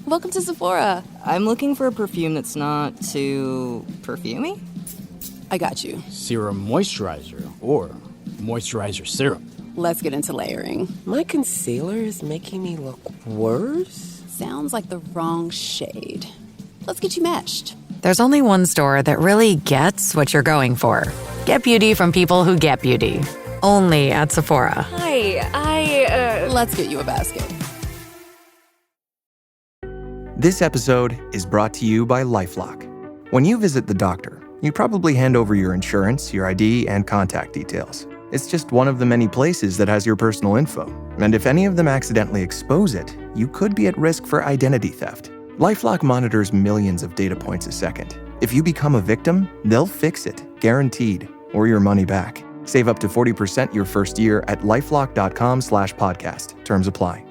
welcome to Sephora. I'm looking for a perfume that's not too perfumey. I got you. Serum moisturizer or moisturizer serum. Let's get into layering. My concealer is making me look worse? Sounds like the wrong shade. Let's get you matched. There's only one store that really gets what you're going for. Get beauty from people who get beauty. Only at Sephora. Hi, Let's get you a basket. This episode is brought to you by LifeLock. When you visit the doctor, you probably hand over your insurance, your ID, and contact details. It's just one of the many places that has your personal info. And if any of them accidentally expose it, you could be at risk for identity theft. LifeLock monitors millions of data points a second. If you become a victim, they'll fix it, guaranteed, or your money back. Save up to 40% your first year at lifelock.com/podcast. Terms apply.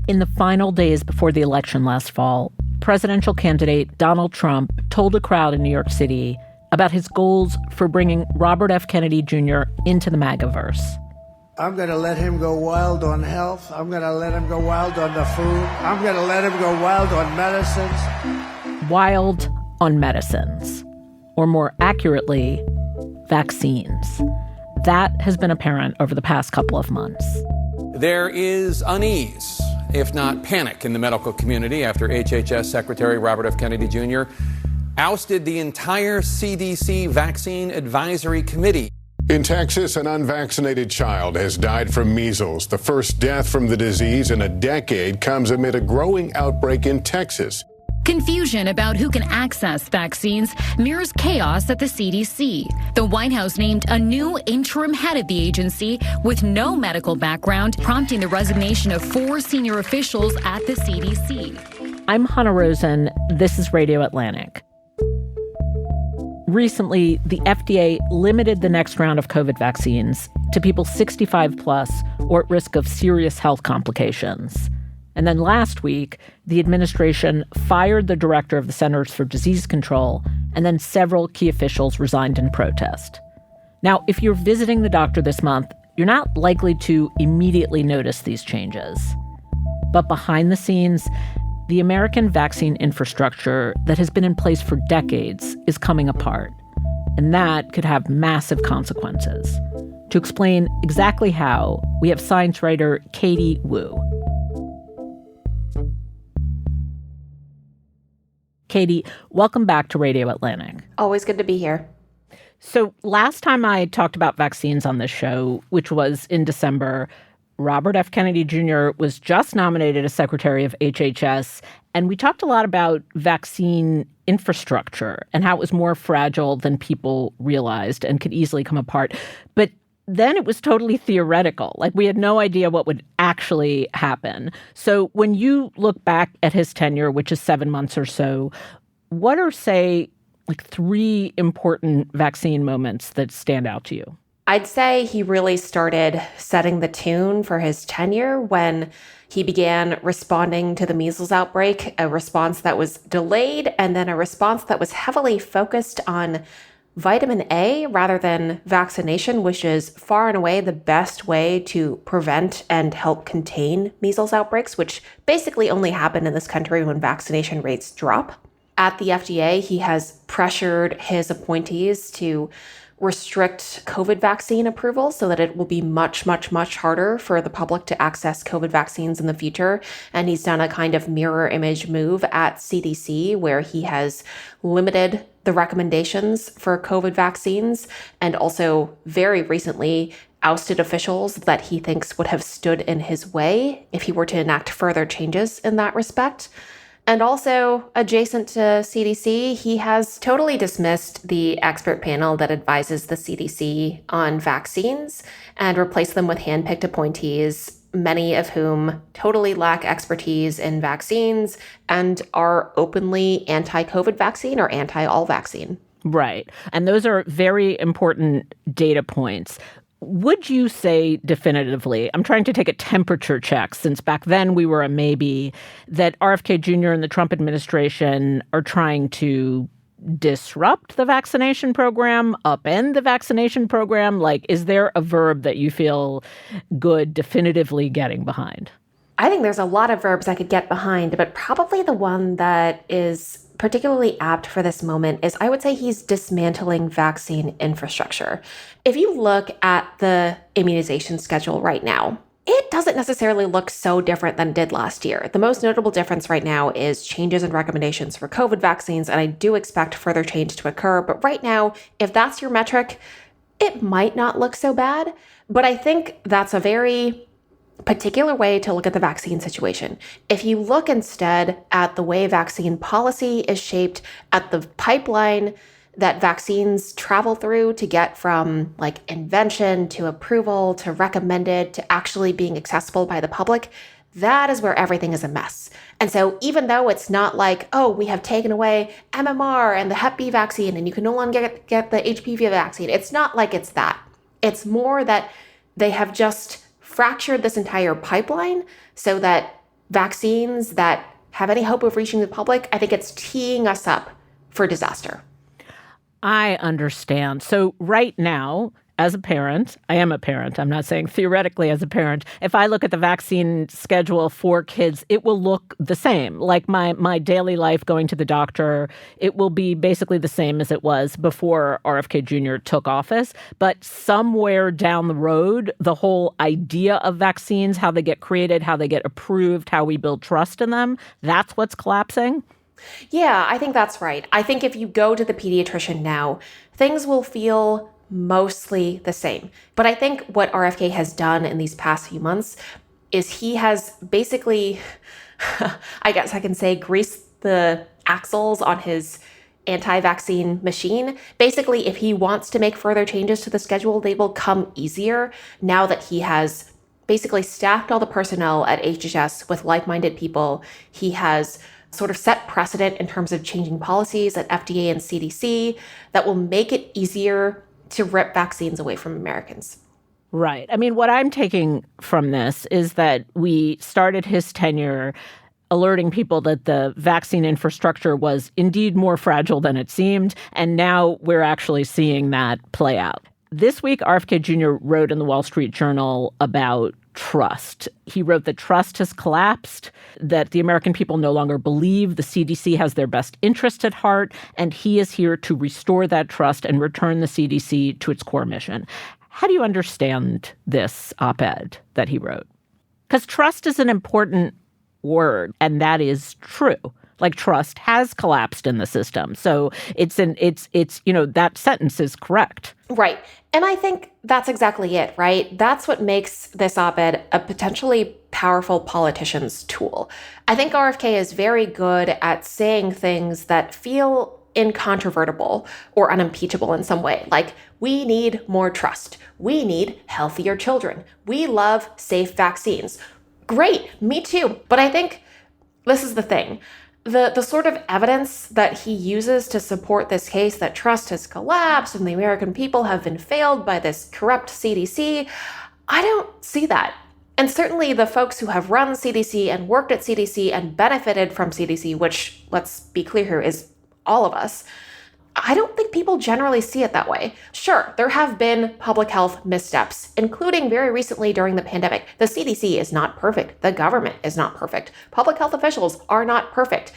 In the final days before the election last fall, presidential candidate Donald Trump told a crowd in New York City about his goals for bringing Robert F. Kennedy Jr. into the MAGAverse. I'm going to let him go wild on health. I'm going to let him go wild on the food. I'm going to let him go wild on medicines. Wild on medicines. Or more accurately, vaccines. That has been apparent over the past couple of months. There is unease, if not panic, in the medical community after HHS Secretary Robert F. Kennedy Jr. ousted the entire CDC Vaccine Advisory Committee. In Texas, an unvaccinated child has died from measles. The first death from the disease in a decade comes amid a growing outbreak in Texas. Confusion about who can access vaccines mirrors chaos at the CDC. The White House named a new interim head of the agency with no medical background, prompting the resignation of 4 senior officials at the CDC. I'm Hannah Rosen. This is Radio Atlantic. Recently, the FDA limited the next round of COVID vaccines to people 65 plus or at risk of serious health complications. And then last week, the administration fired the director of the Centers for Disease Control, and then several key officials resigned in protest. Now, if you're visiting the doctor this month, you're not likely to immediately notice these changes. But behind the scenes, the American vaccine infrastructure that has been in place for decades is coming apart. And that could have massive consequences. To explain exactly how, we have science writer Katie Woo. Katie, welcome back to Radio Atlantic. Always good to be here. So last time I talked about vaccines on this show, which was in December, Robert F. Kennedy Jr. was just nominated as Secretary of HHS, and we talked a lot about vaccine infrastructure and how it was more fragile than people realized and could easily come apart. But then it was totally theoretical. Like, we had no idea what would actually happen. So when you look back at his tenure, which is 7 months or so, what are, say, like 3 important vaccine moments that stand out to you? I'd say he really started setting the tune for his tenure when he began responding to the measles outbreak, a response that was delayed, and then a response that was heavily focused on vitamin A rather than vaccination, which is far and away the best way to prevent and help contain measles outbreaks, which basically only happen in this country when vaccination rates drop. At the FDA, he has pressured his appointees to restrict COVID vaccine approval so that it will be much, much, much harder for the public to access COVID vaccines in the future. And he's done a kind of mirror image move at CDC where he has limited the recommendations for COVID vaccines and also very recently ousted officials that he thinks would have stood in his way if he were to enact further changes in that respect. And also, adjacent to CDC, he has totally dismissed the expert panel that advises the CDC on vaccines and replaced them with handpicked appointees, many of whom totally lack expertise in vaccines and are openly anti-COVID vaccine or anti-all vaccine. Right. And those are very important data points. Would you say definitively, I'm trying to take a temperature check since back then we were a maybe, that RFK Jr. and the Trump administration are trying to disrupt the vaccination program, upend the vaccination program? Like, is there a verb that you feel good definitively getting behind? I think there's a lot of verbs I could get behind, but probably the one that is particularly apt for this moment is, I would say, he's dismantling vaccine infrastructure. If you look at the immunization schedule right now, it doesn't necessarily look so different than it did last year. The most notable difference right now is changes in recommendations for COVID vaccines, and I do expect further change to occur. But right now, if that's your metric, it might not look so bad. But I think that's a very particular way to look at the vaccine situation. If you look instead at the way vaccine policy is shaped, at the pipeline that vaccines travel through to get from like invention to approval to recommended to actually being accessible by the public, that is where everything is a mess. And so even though it's not like, oh, we have taken away MMR and the Hep B vaccine and you can no longer get the HPV vaccine, it's not like it's that. It's more that they have just fractured this entire pipeline so that vaccines that have any hope of reaching the public, I think it's teeing us up for disaster. I understand. So right now, as a parent, I am a parent. I'm not saying theoretically as a parent. If I look at the vaccine schedule for kids, it will look the same. Like my daily life going to the doctor, it will be basically the same as it was before RFK Jr. took office. But somewhere down the road, the whole idea of vaccines, how they get created, how they get approved, how we build trust in them, that's what's collapsing. Yeah, I think that's right. I think if you go to the pediatrician now, things will feel mostly the same. But I think what RFK has done in these past few months is he has basically, I guess I can say, greased the axles on his anti-vaccine machine. Basically, if he wants to make further changes to the schedule, they will come easier now that he has basically staffed all the personnel at HHS with like-minded people. He has sort of set precedent in terms of changing policies at FDA and CDC that will make it easier to rip vaccines away from Americans. Right. I mean, what I'm taking from this is that we started his tenure alerting people that the vaccine infrastructure was indeed more fragile than it seemed, and now we're actually seeing that play out. This week, RFK Jr. wrote in the Wall Street Journal about trust. He wrote that trust has collapsed, that the American people no longer believe the CDC has their best interest at heart, and he is here to restore that trust and return the CDC to its core mission. How do you understand this op-ed that he wrote? Because trust is an important word, and that is true. Like, trust has collapsed in the system. So it's that sentence is correct. Right. And I think that's exactly it, right? That's what makes this op-ed a potentially powerful politician's tool. I think RFK is very good at saying things that feel incontrovertible or unimpeachable in some way. Like, we need more trust. We need healthier children. We love safe vaccines. Great. Me too. But I think this is the thing. The sort of evidence that he uses to support this case that trust has collapsed and the American people have been failed by this corrupt CDC, I don't see that. And certainly the folks who have run CDC and worked at CDC and benefited from CDC, which, let's be clear here, is all of us, I don't think people generally see it that way. Sure, there have been public health missteps, including very recently during the pandemic. The CDC is not perfect. The government is not perfect. Public health officials are not perfect.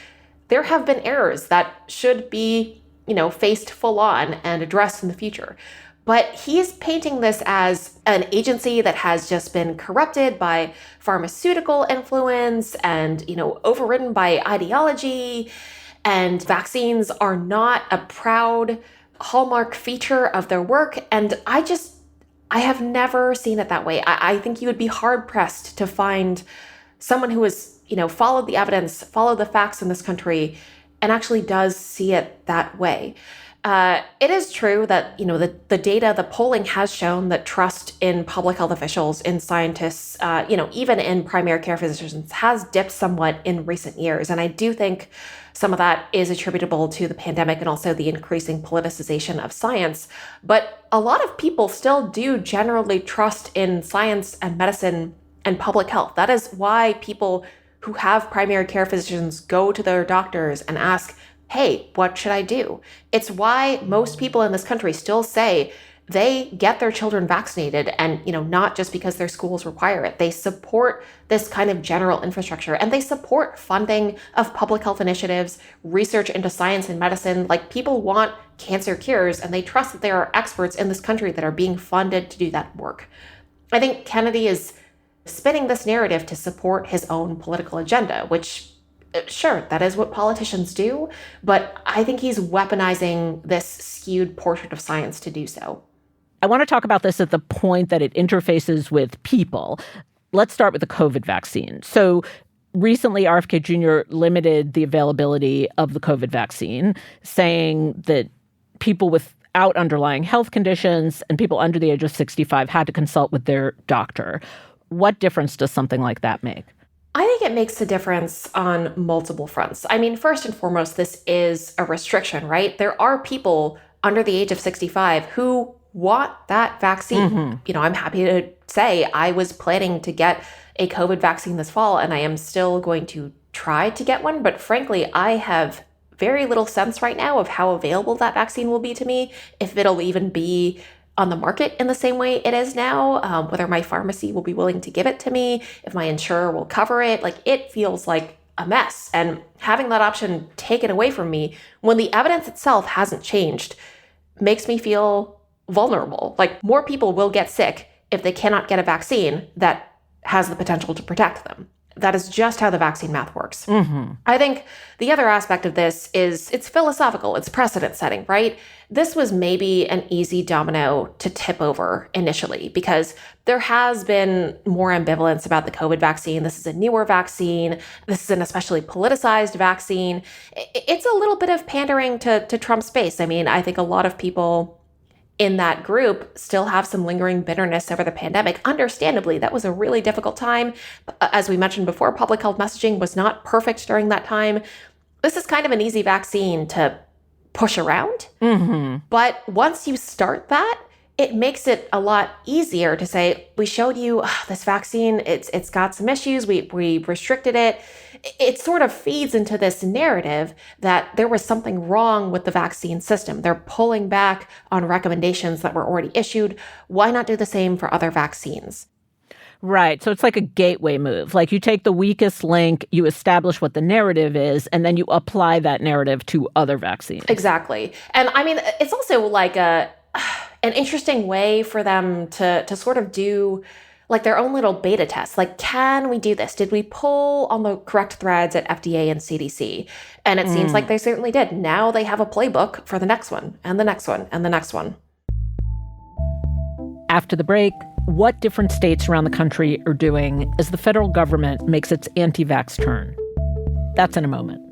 There have been errors that should be, faced full on and addressed in the future. But he's painting this as an agency that has just been corrupted by pharmaceutical influence and, overridden by ideology. And vaccines are not a proud hallmark feature of their work. And I have never seen it that way. I think you would be hard pressed to find someone who has, followed the evidence, followed the facts in this country, and actually does see it that way. It is true that, the data, the polling has shown that trust in public health officials, in scientists, even in primary care physicians has dipped somewhat in recent years. And I do think some of that is attributable to the pandemic and also the increasing politicization of science. But a lot of people still do generally trust in science and medicine and public health. That is why people who have primary care physicians go to their doctors and ask, hey, what should I do? It's why most people in this country still say they get their children vaccinated, and not just because their schools require it. They support this kind of general infrastructure, and they support funding of public health initiatives, research into science and medicine. Like, people want cancer cures, and they trust that there are experts in this country that are being funded to do that work. I think Kennedy is spinning this narrative to support his own political agenda, which, sure, that is what politicians do, but I think he's weaponizing this skewed portrait of science to do so. I want to talk about this at the point that it interfaces with people. Let's start with the COVID vaccine. So recently, RFK Jr. limited the availability of the COVID vaccine, saying that people without underlying health conditions and people under the age of 65 had to consult with their doctor. What difference does something like that make? I think it makes a difference on multiple fronts. I mean, first and foremost, this is a restriction, right? There are people under the age of 65 who want that vaccine. Mm-hmm. I'm happy to say I was planning to get a COVID vaccine this fall, and I am still going to try to get one. But frankly, I have very little sense right now of how available that vaccine will be to me, if it'll even be on the market in the same way it is now, whether my pharmacy will be willing to give it to me, if my insurer will cover it. Like, it feels like a mess. And having that option taken away from me when the evidence itself hasn't changed makes me feel vulnerable. Like, more people will get sick if they cannot get a vaccine that has the potential to protect them. That is just how the vaccine math works. Mm-hmm. I think the other aspect of this is it's philosophical, it's precedent setting, right? This was maybe an easy domino to tip over initially because there has been more ambivalence about the COVID vaccine. This is a newer vaccine. This is an especially politicized vaccine. It's a little bit of pandering to Trump's base. I mean, I think a lot of people in that group still have some lingering bitterness over the pandemic. Understandably, that was a really difficult time. As we mentioned before, public health messaging was not perfect during that time. This is kind of an easy vaccine to push around. Mm-hmm. But once you start that, it makes it a lot easier to say, we showed you this vaccine, it's got some issues, we restricted it. It sort of feeds into this narrative that there was something wrong with the vaccine system. They're pulling back on recommendations that were already issued. Why not do the same for other vaccines? Right. So it's like a gateway move. Like, you take the weakest link, you establish what the narrative is, and then you apply that narrative to other vaccines. Exactly. And I mean, it's also like an interesting way for them to sort of do like their own little beta test. Like, can we do this? Did we pull on the correct threads at FDA and CDC? And it seems like they certainly did. Now they have a playbook for the next one and the next one and the next one. After the break, what different states around the country are doing as the federal government makes its anti-vax turn. That's in a moment.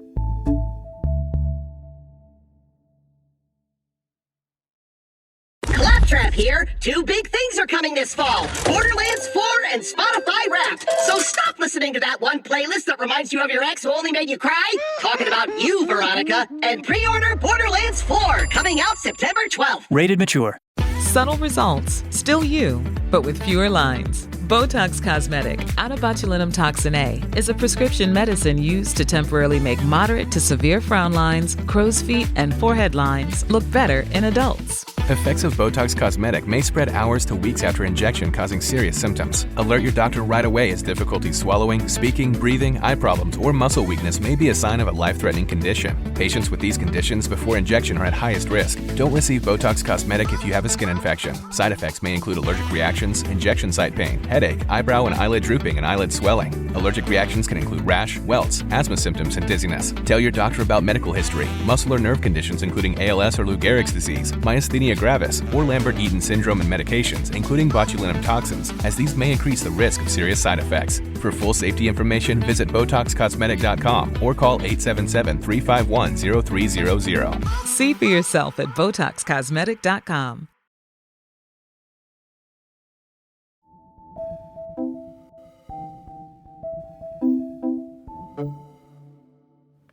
Claptrap here. 2 big things are coming this fall. Borderlands 4 and Spotify Wrapped. So stop listening to that one playlist that reminds you of your ex who only made you cry. Talking about you, Veronica. And pre-order Borderlands 4, coming out September 12th. Rated mature. Subtle results, still you, but with fewer lines. Botox Cosmetic, out of botulinum toxin A, is a prescription medicine used to temporarily make moderate to severe frown lines, crow's feet, and forehead lines look better in adults. Effects of Botox Cosmetic may spread hours to weeks after injection, causing serious symptoms. Alert your doctor right away as difficulty swallowing, speaking, breathing, eye problems, or muscle weakness may be a sign of a life-threatening condition. Patients with these conditions before injection are at highest risk. Don't receive Botox Cosmetic if you have a skin infection. Side effects may include allergic reactions, injection site pain, headache, eyebrow and eyelid drooping, and eyelid swelling. Allergic reactions can include rash, welts, asthma symptoms, and dizziness. Tell your doctor about medical history, muscle or nerve conditions including ALS or Lou Gehrig's disease, myasthenia myasthenia gravis or Lambert-Eaton syndrome and medications, including botulinum toxins, as these may increase the risk of serious side effects. For full safety information, visit BotoxCosmetic.com or call 877-351-0300. See for yourself at BotoxCosmetic.com.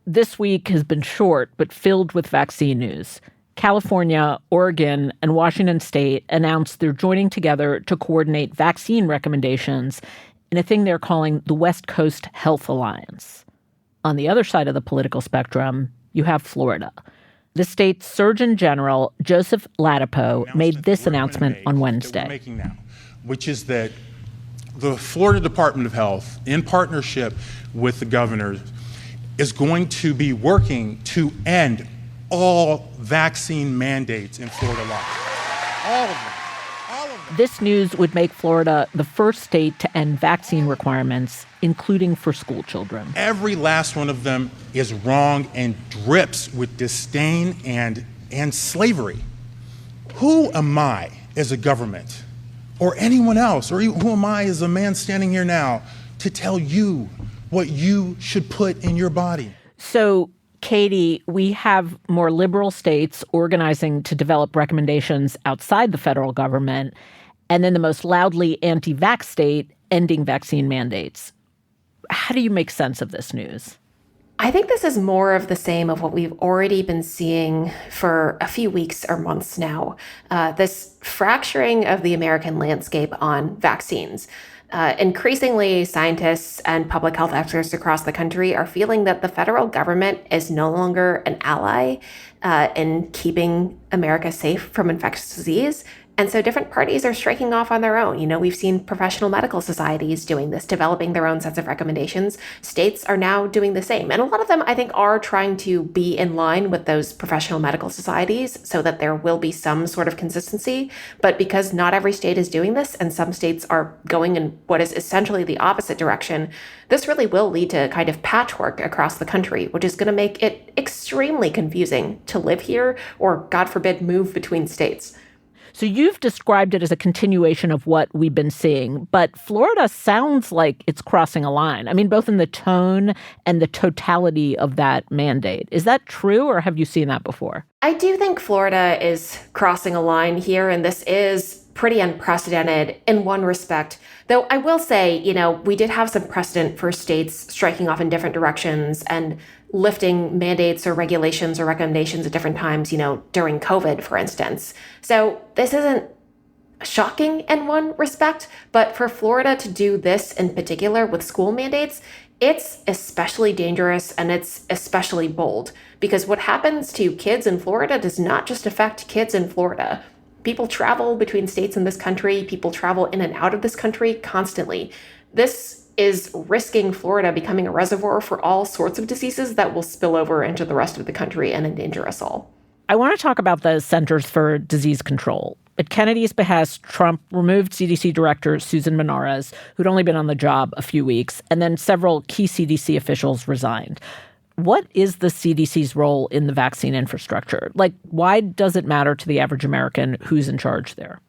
This week has been short but filled with vaccine news. California, Oregon, and Washington State announced they're joining together to coordinate vaccine recommendations in a thing they're calling the West Coast Health Alliance. On the other side of the political spectrum, you have Florida. The state's Surgeon General, Joseph Ladapo, made this announcement on Wednesday. Which is that the Florida Department of Health, in partnership with the governors, is going to be working to end all vaccine mandates in Florida law. All of them. This news would make Florida the first state to end vaccine requirements, including for school children. Every last one of them is wrong and drips with disdain and slavery. Who am I as a government, or anyone else, or who am I as a man standing here now, to tell you what you should put in your body? So, Katie, we have more liberal states organizing to develop recommendations outside the federal government, and then the most loudly anti-vax state ending vaccine mandates. How do you make sense of this news? I think this is more of the same of what we've already been seeing for a few weeks or months now. This fracturing of the American landscape on vaccines. Increasingly, scientists and public health experts across the country are feeling that the federal government is no longer an ally in keeping America safe from infectious disease. And so different parties are striking off on their own. You know, we've seen professional medical societies doing this, developing their own sets of recommendations. States are now doing the same. And a lot of them, I think, are trying to be in line with those professional medical societies so that there will be some sort of consistency. But because not every state is doing this, and some states are going in what is essentially the opposite direction, this really will lead to kind of patchwork across the country, which is going to make it extremely confusing to live here or, God forbid, move between states. So you've described it as a continuation of what we've been seeing, but Florida sounds like it's crossing a line. I mean, both in the tone and the totality of that mandate. Is that true, or have you seen that before? I do think Florida is crossing a line here, and this is pretty unprecedented in one respect. Though I will say, you know, we did have some precedent for states striking off in different directions and lifting mandates or regulations or recommendations at different times, you know, during COVID, for instance. So this isn't shocking in one respect, but for Florida to do this in particular with school mandates, it's especially dangerous and it's especially bold, because what happens to kids in Florida does not just affect kids in Florida. People travel between states in this country. People travel in and out of this country constantly. This is risking Florida becoming a reservoir for all sorts of diseases that will spill over into the rest of the country and endanger us all. I want to talk about the Centers for Disease Control. At Kennedy's behest, Trump removed CDC Director Susan Menares, who'd only been on the job a few weeks, and then several key CDC officials resigned. What is the CDC's role in the vaccine infrastructure? Like, why does it matter to the average American who's in charge there?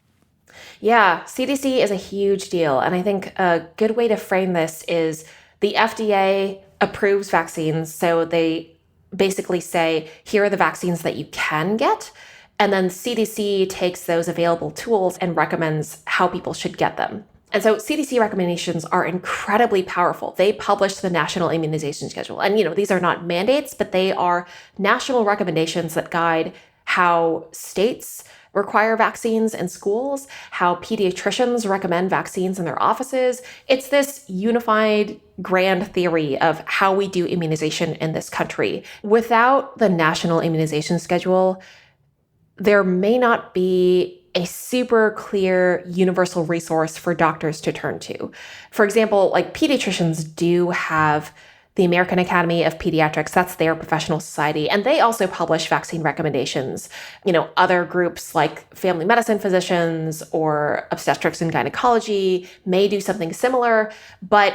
Yeah, CDC is a huge deal. And I think a good way to frame this is the FDA approves vaccines. So they basically say, here are the vaccines that you can get. And then CDC takes those available tools and recommends how people should get them. And so CDC recommendations are incredibly powerful. They publish the National Immunization Schedule. And, you know, these are not mandates, but they are national recommendations that guide how states require vaccines in schools, how pediatricians recommend vaccines in their offices. It's this unified grand theory of how we do immunization in this country. Without the National Immunization Schedule, there may not be a super clear universal resource for doctors to turn to. For example, like pediatricians do have the American Academy of Pediatrics, that's their professional society, and they also publish vaccine recommendations. You know, other groups like family medicine physicians or obstetrics and gynecology may do something similar, but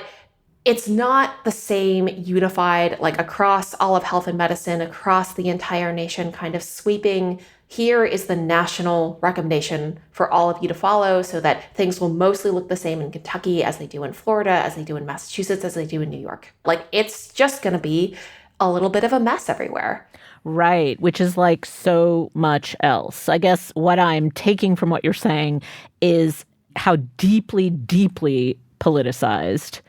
it's not the same unified, like across all of health and medicine, across the entire nation, kind of sweeping here is the national recommendation for all of you to follow so that things will mostly look the same in Kentucky as they do in Florida, as they do in Massachusetts, as they do in New York. Like, it's just going to be a little bit of a mess everywhere. Right, which is like so much else. I guess what I'm taking from what you're saying is how deeply, deeply politicized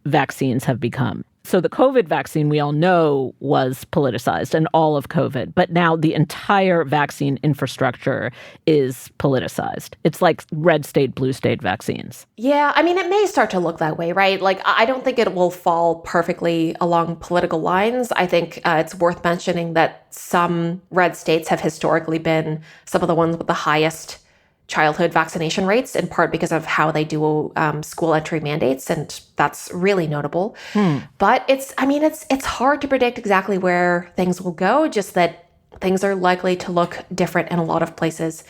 vaccines have become. So the COVID vaccine, we all know, was politicized, and all of COVID. But now the entire vaccine infrastructure is politicized. It's like red state, blue state vaccines. Yeah, I mean, it may start to look that way, right? Like, I don't think it will fall perfectly along political lines. I think it's worth mentioning that some red states have historically been some of the ones with the highest childhood vaccination rates, in part because of how they do school entry mandates, and that's really notable. But it's hard to predict exactly where things will go, just that things are likely to look different in a lot of places.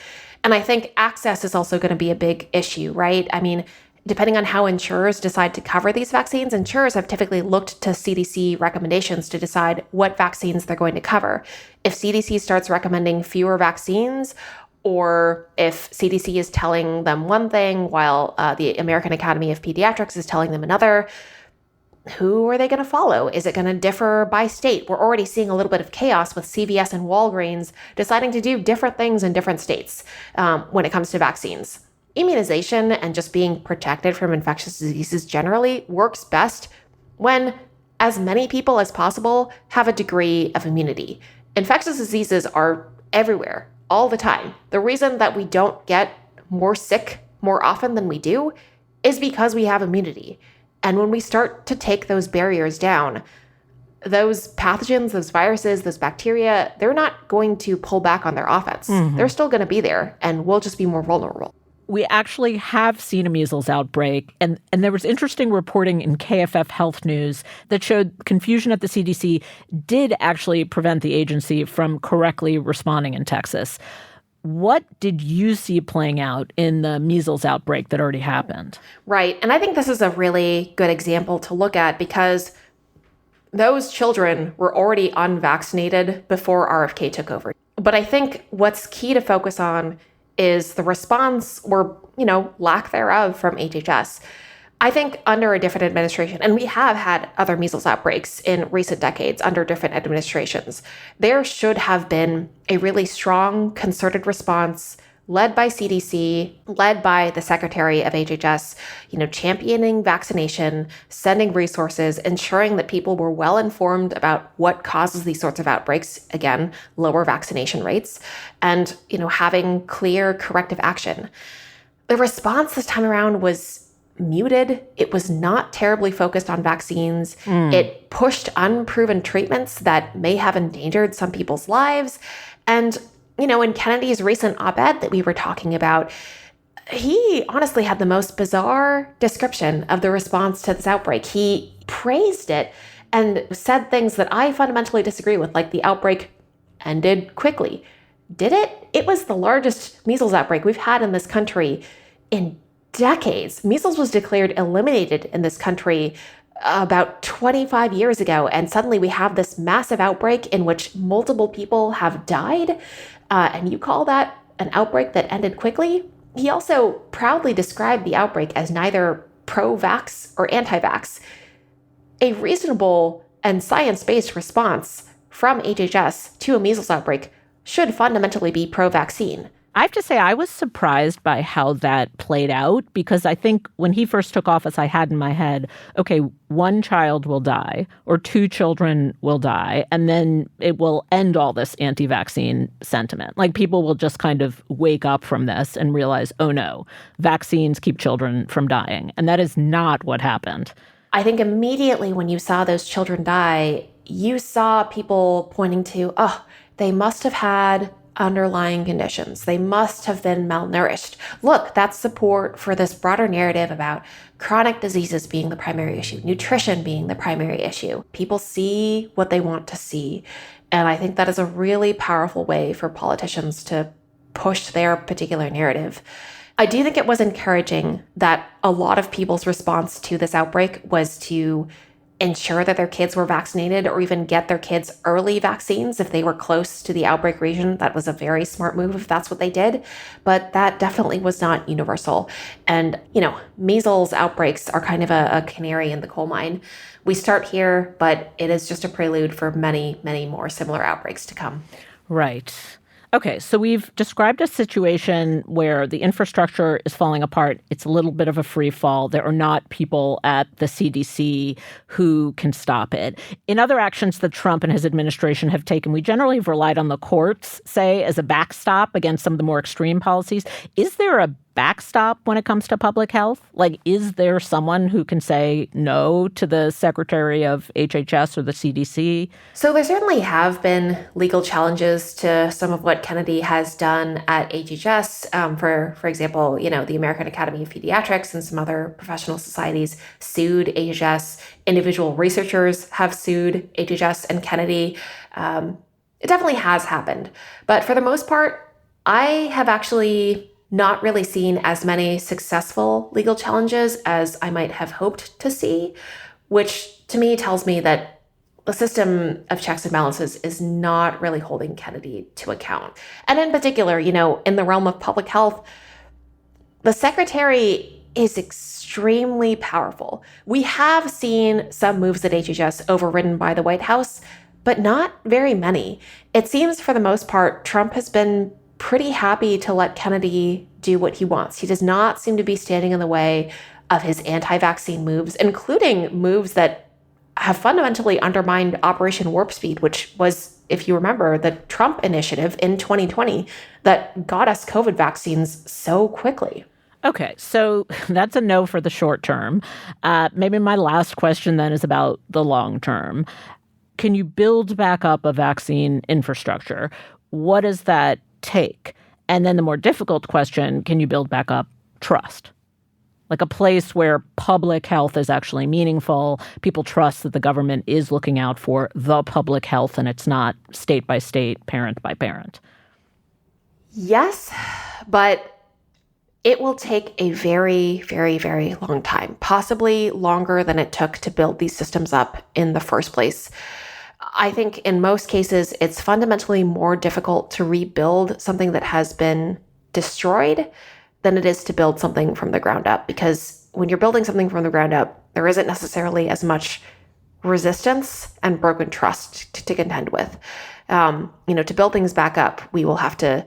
And I think access is also going to be a big issue, right? I mean, depending on how insurers decide to cover these vaccines, insurers have typically looked to CDC recommendations to decide what vaccines they're going to cover. If CDC starts recommending fewer vaccines, or if CDC is telling them one thing while the American Academy of Pediatrics is telling them another, who are they going to follow? Is it going to differ by state? We're already seeing a little bit of chaos with CVS and Walgreens deciding to do different things in different states when it comes to vaccines. Immunization and just being protected from infectious diseases generally works best when as many people as possible have a degree of immunity. Infectious diseases are everywhere, all the time. The reason that we don't get more sick more often than we do is because we have immunity. And when we start to take those barriers down, those pathogens, those viruses, those bacteria, they're not going to pull back on their offense. They're still going to be there, and we'll just be more vulnerable. We actually have seen a measles outbreak, and there was interesting reporting in KFF Health News that showed confusion at the CDC did actually prevent the agency from correctly responding in Texas. What did you see playing out in the measles outbreak that already happened? Right, and I think this is a really good example to look at because those children were already unvaccinated before RFK took over. But I think what's key to focus on is the response or, lack thereof from HHS. I think under a different administration, and we have had other measles outbreaks in recent decades under different administrations, there should have been a really strong concerted response led by CDC, led by the Secretary of HHS, championing vaccination, sending resources, ensuring that people were well informed about what causes these sorts of outbreaks, again, lower vaccination rates, and, having clear corrective action. The response this time around was muted. It was not terribly focused on vaccines. It pushed unproven treatments that may have endangered some people's lives. And in Kennedy's recent op-ed that we were talking about, he honestly had the most bizarre description of the response to this outbreak. He praised it and said things that I fundamentally disagree with, like the outbreak ended quickly. Did it? It was the largest measles outbreak we've had in this country in decades. Measles was declared eliminated in this country about 25 years ago, and suddenly we have this massive outbreak in which multiple people have died, and you call that an outbreak that ended quickly? He also proudly described the outbreak as neither pro-vax or anti-vax. A reasonable and science-based response from HHS to a measles outbreak should fundamentally be pro-vaccine. I have to say I was surprised by how that played out, because I think when he first took office, I had in my head, okay, one child will die or two children will die, and then it will end all this anti-vaccine sentiment. Like, people will just kind of wake up from this and realize, oh no, vaccines keep children from dying. And that is not what happened. I think immediately when you saw those children die, you saw people pointing to, they must have had underlying conditions. They must have been malnourished. Look, that's support for this broader narrative about chronic diseases being the primary issue, nutrition being the primary issue. People see what they want to see. And I think that is a really powerful way for politicians to push their particular narrative. I do think it was encouraging that a lot of people's response to this outbreak was to ensure that their kids were vaccinated or even get their kids early vaccines if they were close to the outbreak region. That was a very smart move if that's what they did. But that definitely was not universal. And, measles outbreaks are kind of a canary in the coal mine. We start here, but it is just a prelude for many, many more similar outbreaks to come. Right. Okay, so we've described a situation where the infrastructure is falling apart. It's a little bit of a free fall. There are not people at the CDC who can stop it. In other actions that Trump and his administration have taken, we generally have relied on the courts, say, as a backstop against some of the more extreme policies. Is there a backstop when it comes to public health? Like, is there someone who can say no to the Secretary of HHS or the CDC? So there certainly have been legal challenges to some of what Kennedy has done at HHS. For example, the American Academy of Pediatrics and some other professional societies sued HHS. Individual researchers have sued HHS and Kennedy. It definitely has happened. But for the most part, I have actually not really seen as many successful legal challenges as I might have hoped to see, which to me tells me that the system of checks and balances is not really holding Kennedy to account. And in particular, in the realm of public health, the secretary is extremely powerful. We have seen some moves at HHS overridden by the White House, but not very many. It seems for the most part, Trump has been pretty happy to let Kennedy do what he wants. He does not seem to be standing in the way of his anti-vaccine moves, including moves that have fundamentally undermined Operation Warp Speed, which was, if you remember, the Trump initiative in 2020 that got us COVID vaccines so quickly. Okay, so that's a no for the short term. Maybe my last question then is about the long term. Can you build back up a vaccine infrastructure? What does that take? And then the more difficult question, can you build back up trust? Like a place where public health is actually meaningful, people trust that the government is looking out for the public health and it's not state by state, parent by parent. Yes, but it will take a very, very, very long time, possibly longer than it took to build these systems up in the first place. I think in most cases, it's fundamentally more difficult to rebuild something that has been destroyed than it is to build something from the ground up. Because when you're building something from the ground up, there isn't necessarily as much resistance and broken trust to contend with. To build things back up, we will have to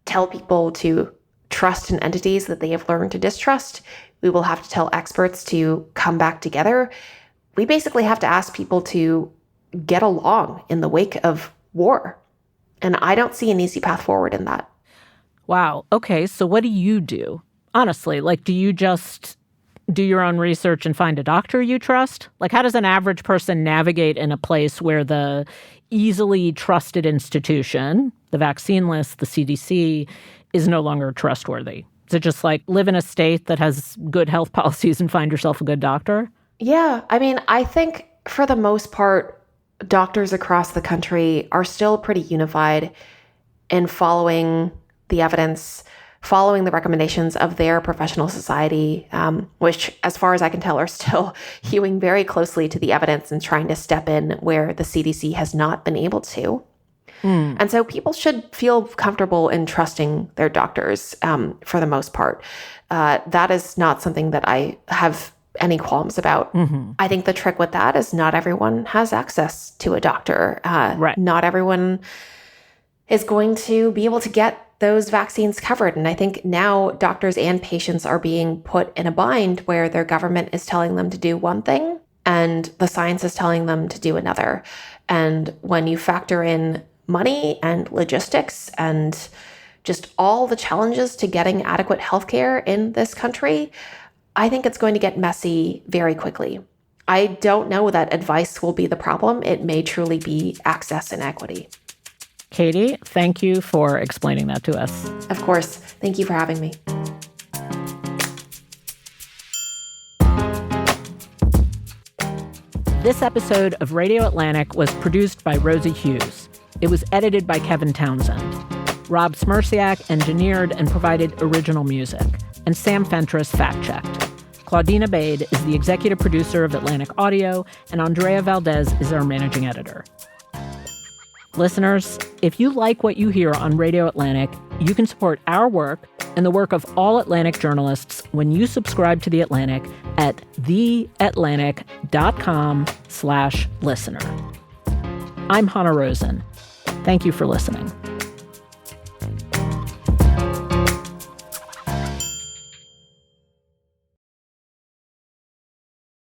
tell people to trust in entities that they have learned to distrust. We will have to tell experts to come back together. We basically have to ask people to get along in the wake of war. And I don't see an easy path forward in that. Wow. Okay. So what do you do? Honestly, do you just do your own research and find a doctor you trust? How does an average person navigate in a place where the easily trusted institution, the vaccine list, the CDC, is no longer trustworthy? Is it just live in a state that has good health policies and find yourself a good doctor? Yeah. I think for the most part, doctors across the country are still pretty unified in following the evidence, following the recommendations of their professional society, which, as far as I can tell, are still hewing very closely to the evidence and trying to step in where the CDC has not been able to. And so people should feel comfortable in trusting their doctors for the most part. That is not something that I have any qualms about. Mm-hmm. I think the trick with that is not everyone has access to a doctor. Right. Not everyone is going to be able to get those vaccines covered. And I think now doctors and patients are being put in a bind where their government is telling them to do one thing and the science is telling them to do another. And when you factor in money and logistics and just all the challenges to getting adequate healthcare in this country, I think it's going to get messy very quickly. I don't know that advice will be the problem. It may truly be access and equity. Katie, thank you for explaining that to us. Of course. Thank you for having me. This episode of Radio Atlantic was produced by Rosie Hughes. It was edited by Kevin Townsend. Rob Smerciak engineered and provided original music. And Sam Fentress fact-checked. Claudina Bade is the executive producer of Atlantic Audio, and Andrea Valdez is our managing editor. Listeners, if you like what you hear on Radio Atlantic, you can support our work and the work of all Atlantic journalists when you subscribe to The Atlantic at theatlantic.com/listener. I'm Hannah Rosen. Thank you for listening.